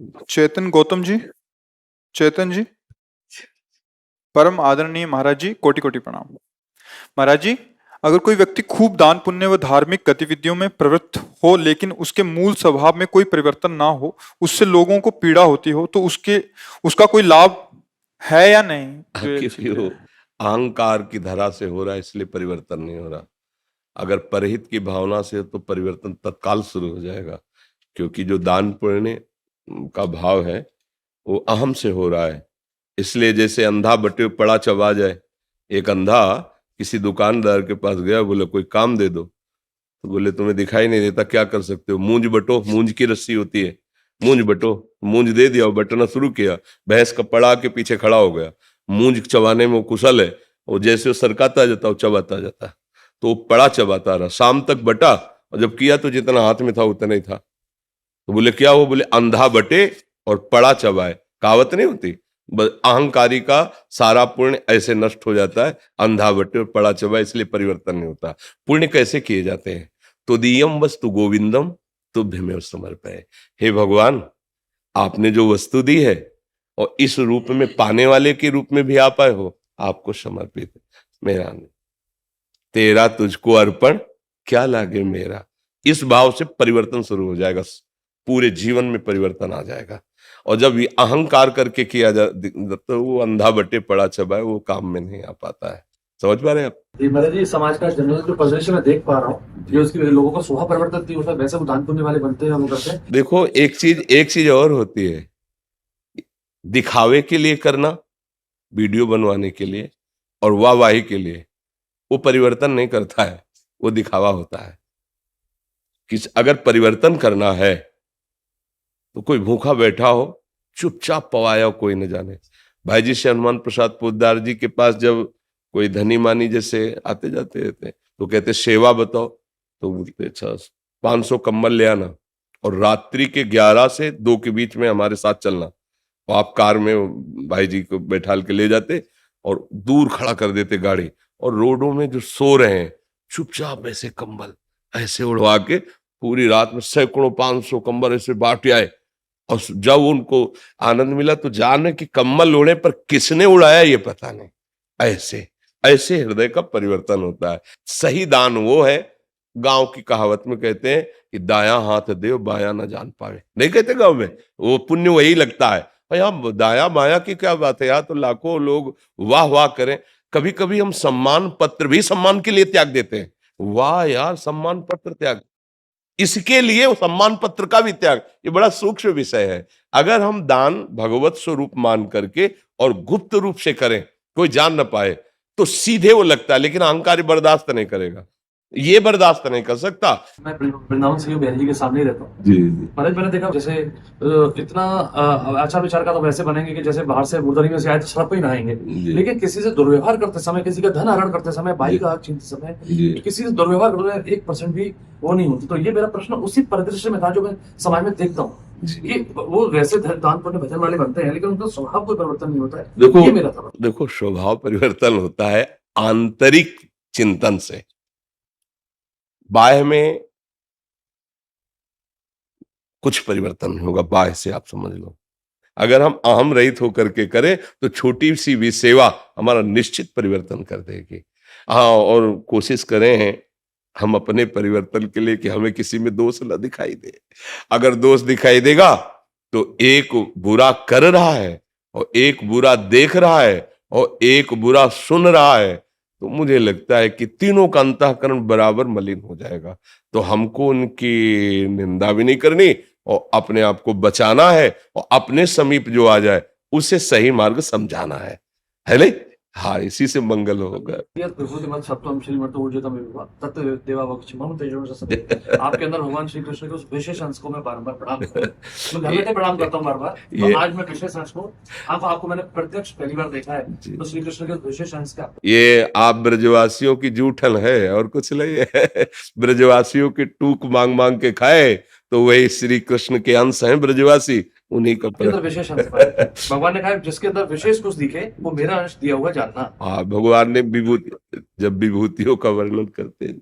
चेतन गौतम जी, चेतन जी, परम आदरणीय महाराज जी, कोटि कोटि प्रणाम। महाराज जी, अगर कोई व्यक्ति खूब दान पुण्य व धार्मिक गतिविधियों में प्रवृत्त हो लेकिन उसके मूल स्वभाव में कोई परिवर्तन ना हो, उससे लोगों को पीड़ा होती हो, तो उसका कोई लाभ है या नहीं? जो ये क्योंकि चीजें वो हैं। अहंकार की धरा से हो रहा है, इसलिए परिवर्तन नहीं हो रहा। अगर परहित की भावना से है, तो परिवर्तन तत्काल शुरू हो जाएगा। क्योंकि जो दान पुण्य का भाव है वो अहम से हो रहा है। इसलिए जैसे अंधा बटे पड़ा चबा जाए, एक अंधा किसी दुकानदार के पास गया, बोले कोई काम दे दो, तो बोले तुम्हें दिखाई नहीं देता, क्या कर सकते हो? मूंज बटो, मूंज की रस्सी होती है, मूंज बटो। मूंज दे दिया, वो बटना शुरू किया, भैंस का पड़ा के पीछे खड़ा हो गया। मूंज चबाने में वो कुशल है, वो जैसे वो सरकाता जाता वो चबाता जाता, तो वो पड़ा चबाता रहा, शाम तक बटा, और जब किया तो जितना हाथ में था उतना ही था। तो बोले क्या? वो बोले अंधा बटे और पड़ा चबाए, कहावत नहीं होती? अहंकारी का सारा पुण्य ऐसे नष्ट हो जाता है, अंधा बटे और पड़ा चबाए, इसलिए परिवर्तन नहीं होता। पुण्य कैसे किए जाते हैं? तो दियम वस्तु गोविंदम तुभ्यमेव समर्पय। हे भगवान, आपने जो वस्तु दी है और इस रूप में पाने वाले के रूप में भी आप आए हो, आपको समर्पित है। मेरा नहीं, तेरा तुझको अर्पण, क्या लागे मेरा। इस भाव से परिवर्तन शुरू हो जाएगा, पूरे जीवन में परिवर्तन आ जाएगा। और जब ये अहंकार करके किया जा, तो वो अंधा बटे पड़ा चबा है, वो काम में नहीं आ पाता है। समझ पा रहे हैं आप? जी महाराज जी, समाज का जनरल जो परिदृश्य मैं देख पा रहा हूँ, जो उसकी लोगों का स्वभाव परिवर्तन नहीं होता, वैसे वो दान पुण्य वाले बनते हैं, वो करते हैं। देखो, एक चीज और होती है, दिखावे के लिए करना, वीडियो बनवाने के लिए और वाहवाही के लिए, वो परिवर्तन नहीं करता है, वो दिखावा होता है। कि अगर परिवर्तन करना है तो कोई भूखा बैठा हो, चुपचाप पवाया हो, कोई न जाने। भाई जी से हनुमान प्रसाद पोद्दार जी के पास जब कोई धनी मानी जैसे आते जाते रहते, तो कहते सेवा बताओ, तो बोलते अच्छा 500 कम्बल ले आना और रात्रि के 11 से 2 के बीच में हमारे साथ चलना। तो आप कार में भाई जी को बैठाल के ले जाते और दूर खड़ा कर देते गाड़ी, और रोडों में जो सो रहे हैं चुपचाप ऐसे कंबल ऐसे उड़वा के पूरी रात में सैकड़ों 500 कंबल ऐसे बांट आए। और जब उनको आनंद मिला तो जाने कि कम्बल उड़े पर किसने उड़ाया ये पता नहीं। ऐसे ऐसे हृदय का परिवर्तन होता है। सही दान वो है, गांव की कहावत में कहते हैं कि दाया हाथ देव बाया ना जान पावे, नहीं कहते गांव में? वो पुण्य वही लगता है। भाई हम दाया बाया की क्या बात है यार, तो लाखों लोग वाह वाह करें। कभी कभी हम सम्मान पत्र भी सम्मान के लिए त्याग देते हैं। वाह यार, सम्मान पत्र त्याग, इसके लिए वो सम्मान पत्र का भी त्याग, ये बड़ा सूक्ष्म विषय है। अगर हम दान भगवत स्वरूप मान करके और गुप्त रूप से करें, कोई जान ना पाए, तो सीधे वो लगता है, लेकिन अहंकारी बर्दाश्त नहीं करेगा, ये बर्दाश्त नहीं कर सकता। मैं वृंदावन से बहन जी के सामने ही रहता हूँ। जी जी। महाराज मैंने देखा जैसे इतना आचार विचार का तो वैसे बनेंगे कि जैसे बाहर से मुर्दरी में से आए तो सड़क पे ही नहाएंगे, लेकिन किसी से दुर्व्यवहार करते समय, किसी का धन हरण करते समय, भाई का हक छीनते समय, किसी से दुर्व्यवहार करते 1% भी वो नहीं होती। तो ये मेरा प्रश्न उसी परिदृश्य में था जो मैं समाज में देखता हूँ कि वो वैसे दान पुण्य भजन वाले बनते हैं, लेकिन उनका स्वभाव कोई परिवर्तन नहीं होता है। देखो, ये मेरा था। देखो, स्वभाव परिवर्तन होता है आंतरिक चिंतन से, बाह्य में कुछ परिवर्तन नहीं होगा। बाह्य से आप समझ लो, अगर हम अहम रहित होकर के करें तो छोटी सी भी सेवा हमारा निश्चित परिवर्तन कर देगी। हाँ, और कोशिश करें हम अपने परिवर्तन के लिए कि हमें किसी में दोष न दिखाई दे। अगर दोष दिखाई देगा तो एक बुरा कर रहा है और एक बुरा देख रहा है और एक बुरा सुन रहा है, तो मुझे लगता है कि तीनों का अंतःकरण बराबर मलिन हो जाएगा। तो हमको उनकी निंदा भी नहीं करनी और अपने आप को बचाना है, और अपने समीप जो आ जाए उसे सही मार्ग समझाना है नहीं? हाँ, इसी से मंगल होगा। आपके अंदर भगवान श्री कृष्ण के उस विशेष अंश को मैं बार-बार प्रणाम करता हूं। मैं घर में प्रणाम करता हूं बार-बार, तो आज मैं विशेष अंश को आपको मैंने प्रत्यक्ष पहली बार देखा है, तो श्री कृष्ण के विशेष अंश का ये आप ब्रजवासियों की जूठन है और कुछ नहीं है। ब्रजवासियों के टूक मांग मांग के खाए, तो वही श्री कृष्ण के अंश हैं ब्रजवासी, उन्हीं का विशेष अंश भगवान ने कहा जिसके अंदर विशेष कुछ दिखे वो मेरा अंश दिया हुआ जानना। हाँ, भगवान ने विभूति, जब विभूतियों का वर्णन करते हैं